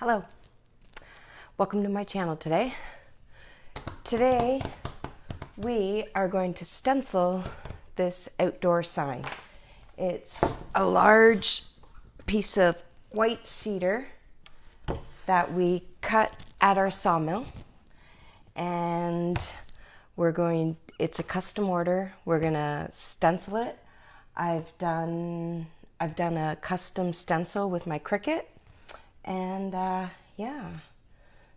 Hello, welcome to my channel today. Today we are going to stencil this outdoor sign. It's a large piece of white cedar that we cut at our sawmill, and it's a custom order. We're gonna stencil it. I've done a custom stencil with my Cricut. And yeah,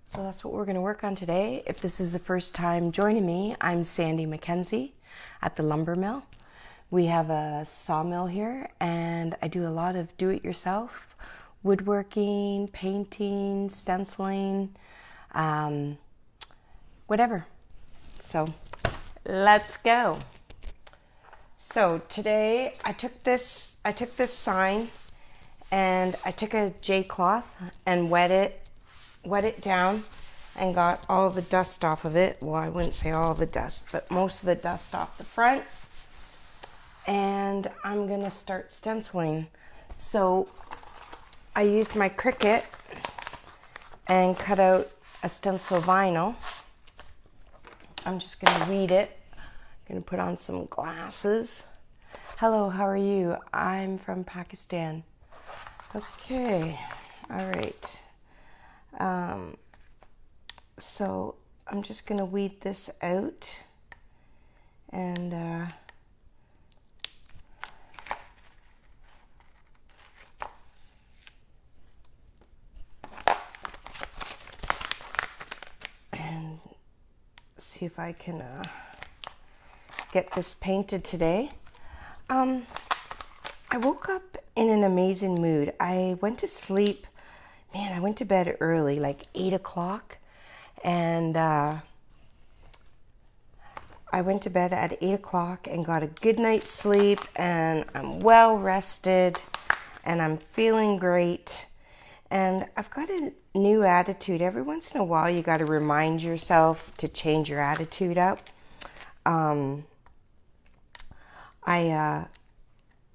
so that's what we're going to work on today. If this is the first time joining me, I'm Sandy McKenzie at the lumber mill. We have a sawmill here, and I do a lot of do-it-yourself woodworking, painting, stenciling, whatever. So let's go. So today I took this sign, and I took a J cloth and wet it down and got all the dust off of it. Well, I wouldn't say all the dust, but most of the dust off the front. And I'm gonna start stenciling. So I used my Cricut and cut out a stencil vinyl. I'm just gonna read it. I'm gonna put on some glasses. Hello, how are you? I'm from Pakistan. Okay, all right. So I'm just gonna weed this out and see if I can get this painted today. I woke up in an amazing mood. I went to sleep, I went to bed early, like 8 o'clock. And I went to bed at 8 o'clock and got a good night's sleep, and I'm well rested and I'm feeling great. And I've got a new attitude. Every once in a while you got to remind yourself to change your attitude up.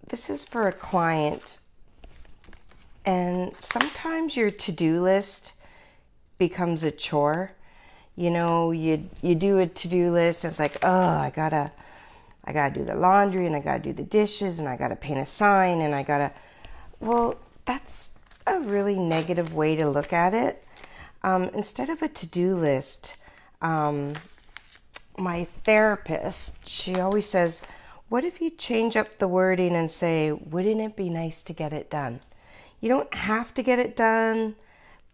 This is for a client, and sometimes your to-do list becomes a chore. You know, you do a to-do list, and it's like, oh, I gotta do the laundry, and I gotta do the dishes, and I gotta paint a sign, and well, that's a really negative way to look at it. Instead of a to-do list, my therapist, she always says, what if you change up the wording and say, wouldn't it be nice to get it done? You don't have to get it done,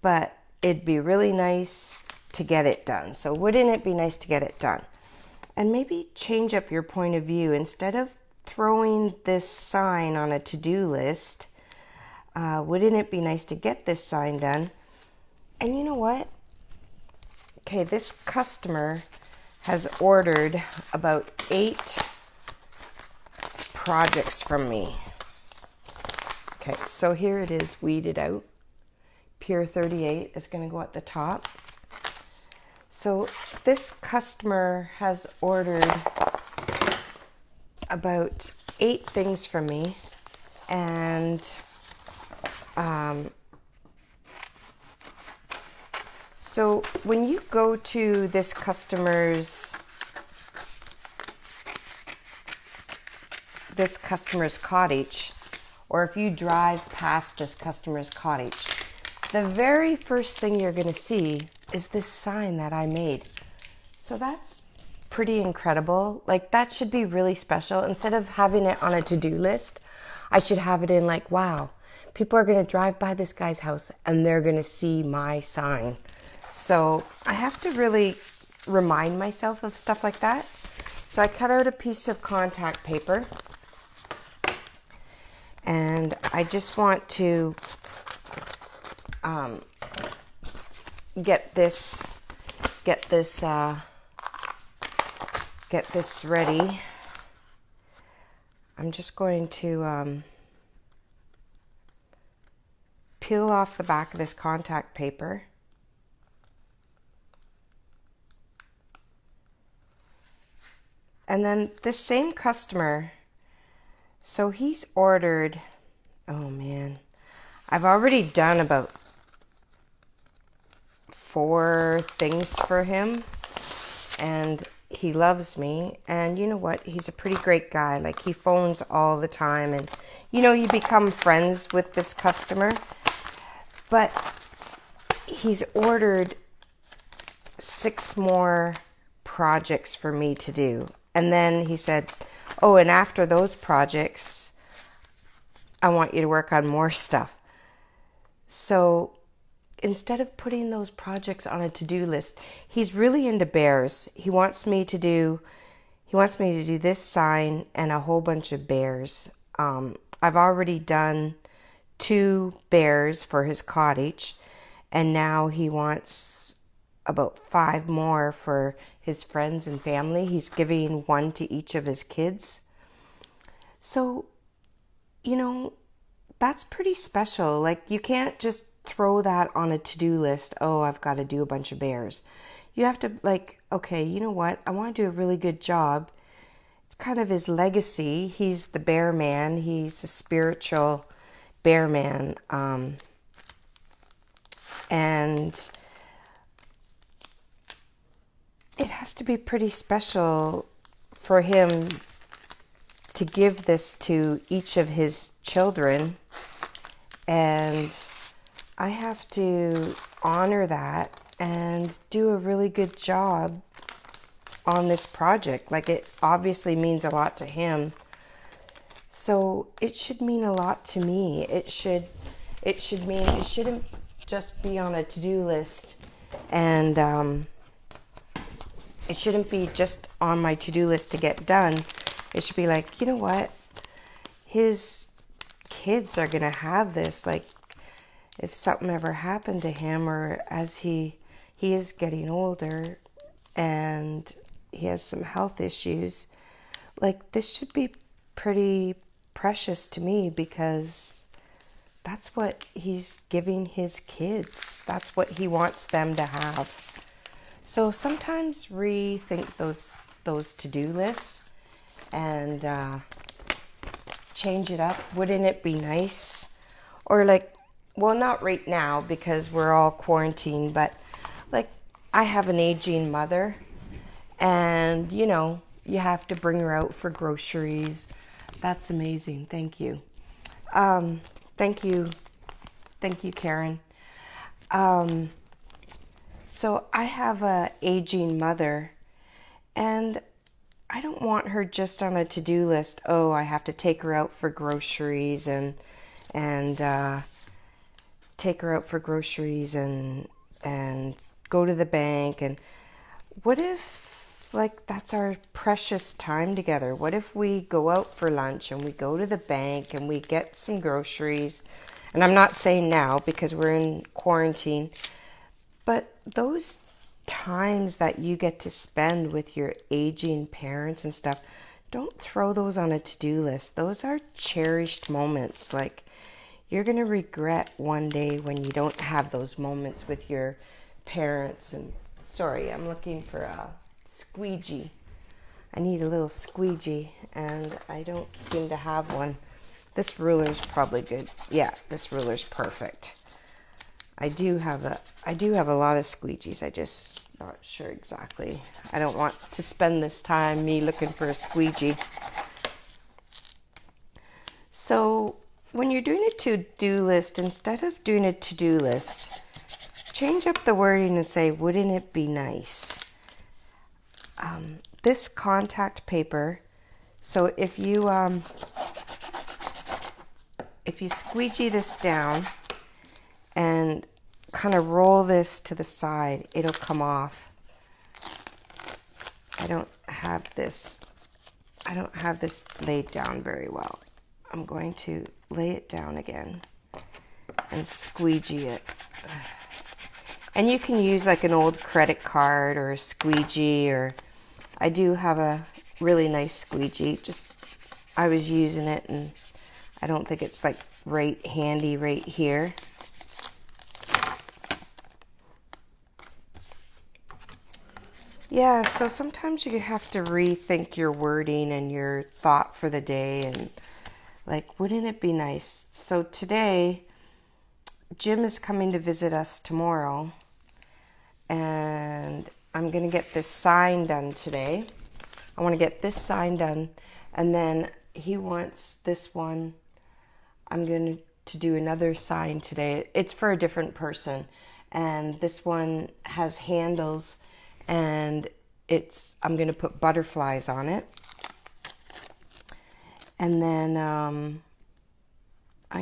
but it'd be really nice to get it done. So wouldn't it be nice to get it done? And maybe change up your point of view. Instead of throwing this sign on a to-do list, wouldn't it be nice to get this sign done? And you know what? Okay, this customer has ordered about 8 projects from me. Okay, so here it is, weeded out. Pure 38 is going to go at the top. So this customer has ordered about 8 things from me, and so when you go to this customer's cottage, or if you drive past this customer's cottage, the very first thing you're going to see is this sign that I made. So that's pretty incredible. Like, that should be really special. Instead of having it on a to-do list, I should have it in like, wow, people are going to drive by this guy's house and they're going to see my sign. So I have to really remind myself of stuff like that. So I cut out a piece of contact paper, and I just want to get this ready. I'm just going to peel off the back of this contact paper. And then this same customer, so he's ordered, oh man, I've already done about 4 things for him, and he loves me. And you know what? He's a pretty great guy. Like, he phones all the time, and you know, you become friends with this customer. But he's ordered 6 more projects for me to do. And then he said, oh, and after those projects, I want you to work on more stuff. So instead of putting those projects on a to-do list, he's really into bears. He wants me to do this sign and a whole bunch of bears. I've already done 2 bears for his cottage, and now he wants about 5 more for his friends and family. He's giving 1 to each of his kids. So, you know, that's pretty special. Like, you can't just throw that on a to-do list. Oh, I've got to do a bunch of bears. You have to, like, okay, you know what? I want to do a really good job. It's kind of his legacy. He's the bear man. He's a spiritual bear man. And it has to be pretty special for him to give this to each of his children. And I have to honor that and do a really good job on this project. Like, it obviously means a lot to him, so it should mean a lot to me. It shouldn't just be on a to-do list, and it shouldn't be just on my to-do list to get done. It should be like, you know what, his kids are gonna have this. Like, if something ever happened to him, or as he is getting older and he has some health issues, like, this should be pretty precious to me, because that's what he's giving his kids. That's what he wants them to have. So sometimes rethink those to-do lists and change it up. Wouldn't it be nice? Or like, well, not right now because we're all quarantined, but like, I have an aging mother, and you know, you have to bring her out for groceries. That's amazing. Thank you. Thank you, Karen. So I have a aging mother, and I don't want her just on a to-do list. Oh, I have to take her out for groceries and take her out for groceries and go to the bank. And what if, like, that's our precious time together? What if we go out for lunch and we go to the bank and we get some groceries? And I'm not saying now because we're in quarantine, but those times that you get to spend with your aging parents and stuff, don't throw those on a to-do list. Those are cherished moments. Like, you're going to regret one day when you don't have those moments with your parents. And sorry, I'm looking for a squeegee. I need a little squeegee, and I don't seem to have one. This ruler's probably good. Yeah, this ruler's perfect. I do have a lot of squeegees. I just not sure exactly. I don't want to spend this time me looking for a squeegee. So when you're doing a to-do list, instead of doing a to-do list, change up the wording and say, wouldn't it be nice? This contact paper, so if you squeegee this down and kind of roll this to the side, it'll come off. I don't have this laid down very well. I'm going to lay it down again and squeegee it. And you can use like an old credit card or a squeegee, or I do have a really nice squeegee. Just, I was using it and I don't think it's like right handy right here. Yeah, so sometimes you have to rethink your wording and your thought for the day, and like, wouldn't it be nice? So today, Jim is coming to visit us tomorrow, and I'm gonna get this sign done today. I want to get this sign done, and then he wants this one. I'm going to do another sign today. It's for a different person, and this one has handles, and I'm going to put butterflies on it. And then I'm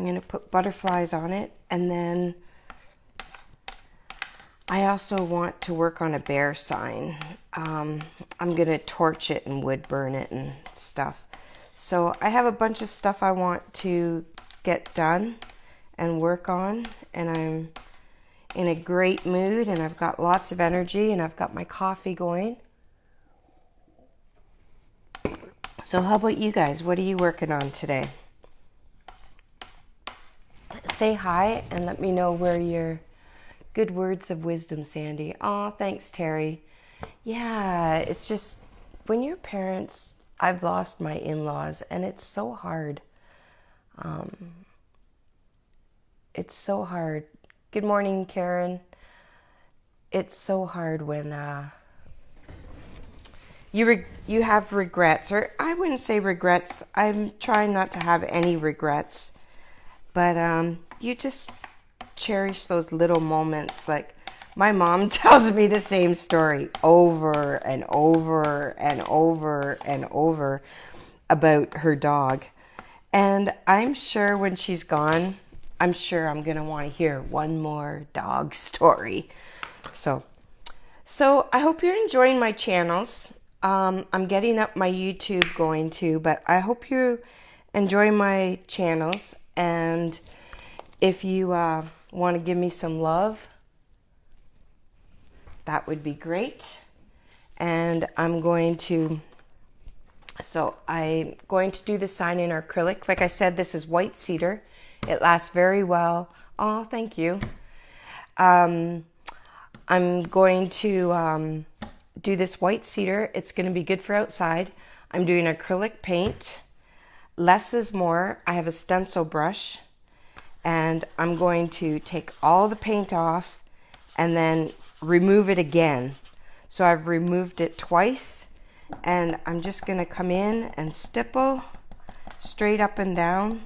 going to put butterflies on it, and then I also want to work on a bear sign. I'm going to torch it and wood burn it and stuff. So I have a bunch of stuff I want to get done and work on, and I'm in a great mood, and I've got lots of energy, and I've got my coffee going. So how about you guys? What are you working on today? Say hi and let me know where your good words of wisdom, Sandy. Oh, thanks, Terry. Yeah, it's just when you're parents, I've lost my in-laws, and it's so hard. It's so hard. Good morning, Karen. It's so hard when you have regrets, or I wouldn't say regrets. I'm trying not to have any regrets, but you just cherish those little moments. Like my mom tells me the same story over and over and over and over about her dog, and I'm sure when she's gone, I'm sure I'm gonna want to hear one more dog story. So I hope you're enjoying my channels. I'm getting up my YouTube going too, but I hope you enjoy my channels, and if you want to give me some love, that would be great. And I'm going to do the sign in acrylic. Like I said, this is white cedar. It lasts very well. Oh, thank you. I'm going to do this white cedar. It's going to be good for outside. I'm doing acrylic paint. Less is more. I have a stencil brush, and I'm going to take all the paint off and then remove it again. So I've removed it twice, and I'm just going to come in and stipple straight up and down.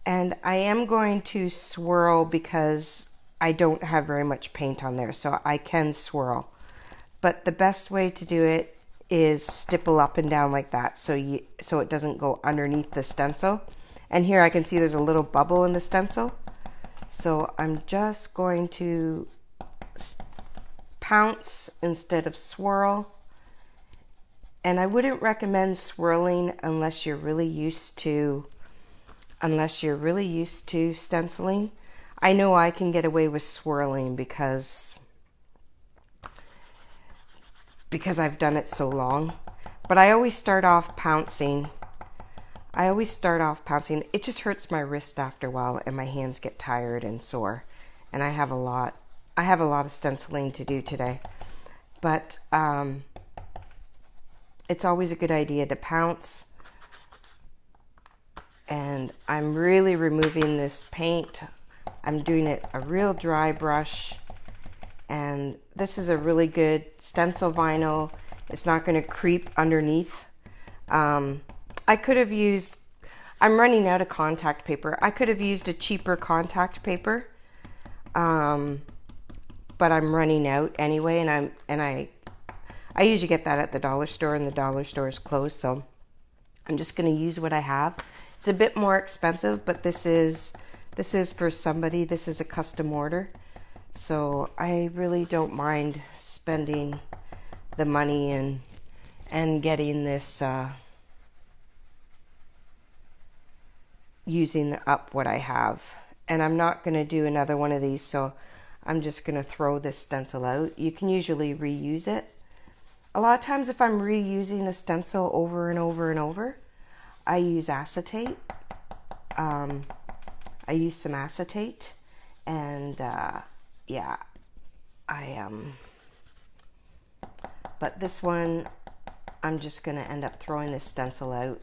And I am going to swirl because I don't have very much paint on there, so I can swirl. But the best way to do it is stipple up and down like that, so it doesn't go underneath the stencil. And here I can see there's a little bubble in the stencil. So I'm just going to pounce instead of swirl. And I wouldn't recommend swirling unless you're really used to stenciling. I know I can get away with swirling because I've done it so long. But I always start off pouncing. It just hurts my wrist after a while, and my hands get tired and sore. And I have a lot of stenciling to do today. But it's always a good idea to pounce. And I'm really removing this paint. I'm doing it a real dry brush. And this is a really good stencil vinyl. It's not going to creep underneath. I could have used, I'm running out of contact paper. I could have used a cheaper contact paper. But I'm running out anyway, and I usually get that at the dollar store, and the dollar store is closed, so I'm just going to use what I have. It's a bit more expensive, but this is for somebody. This is a custom order. So I really don't mind spending the money and getting this, using up what I have. And I'm not going to do another one of these, so I'm just going to throw this stencil out. You can usually reuse it. A lot of times if I'm reusing a stencil over and over and over, I use acetate. I use some acetate, and yeah, but this one, I'm just going to end up throwing this stencil out,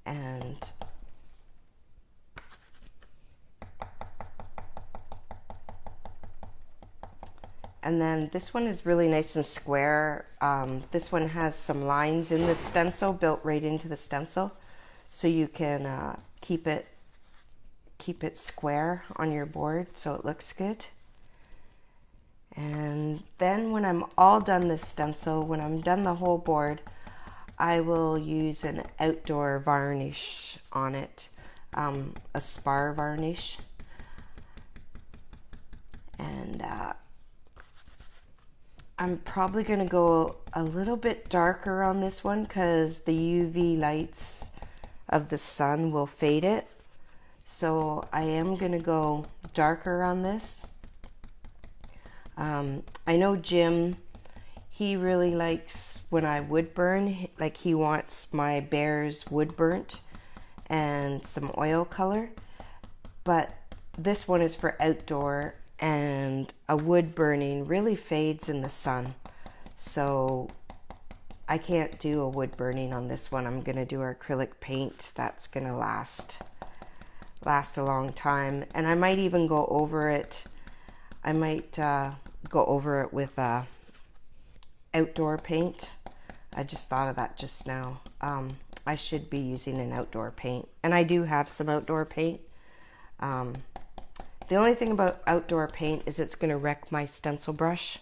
and And then this one is really nice and square. This one has some lines in the stencil, built right into the stencil, so you can keep it square on your board so it looks good. And then when I'm all done this stencil, when I'm done the whole board, I will use an outdoor varnish on it, a spar varnish. And I'm probably going to go a little bit darker on this one because the UV lights of the sun will fade it. So I am going to go darker on this. I know Jim, he really likes when I wood burn, like he wants my bears wood burnt and some oil color. But this one is for outdoor, and a wood burning really fades in the sun. So I can't do a wood burning on this one. I'm going to do acrylic paint. That's going to last a long time. And I might even go over it. I might go over it with outdoor paint. I just thought of that just now. I should be using an outdoor paint. And I do have some outdoor paint. The only thing about outdoor paint is it's going to wreck my stencil brush.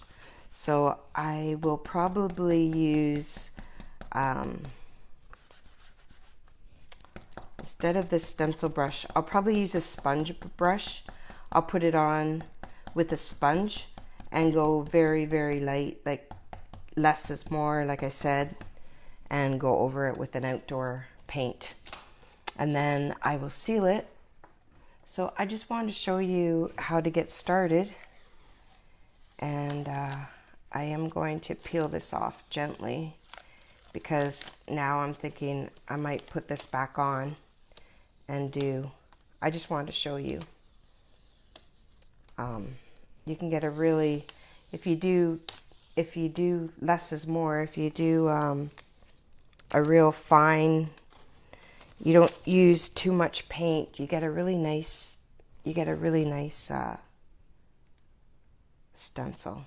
So I will probably use, instead of this stencil brush, I'll probably use a sponge brush. I'll put it on with a sponge and go very, very light, like less is more, like I said, and go over it with an outdoor paint. And then I will seal it. So I just wanted to show you how to get started. And I am going to peel this off gently because now I'm thinking I might put this back on and do, I just wanted to show you. You can get a really, if you do less is more, if you do a real fine, you don't use too much paint, you get a really nice stencil.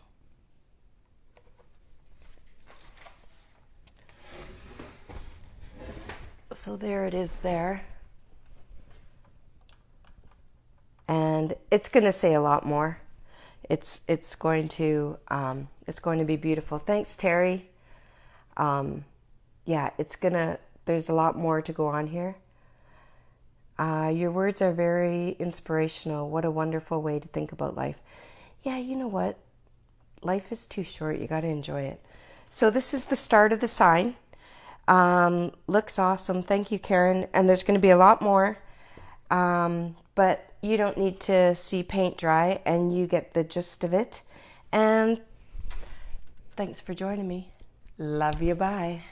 So there it is there. And it's going to say a lot more. It's going to be beautiful. Thanks, Terry. Yeah, there's a lot more to go on here. Your words are very inspirational. What a wonderful way to think about life. Yeah, you know what? Life is too short. You got to enjoy it. So this is the start of the sign. Looks awesome. Thank you, Karen. And there's going to be a lot more. But you don't need to see paint dry, and you get the gist of it. And thanks for joining me. Love you. Bye.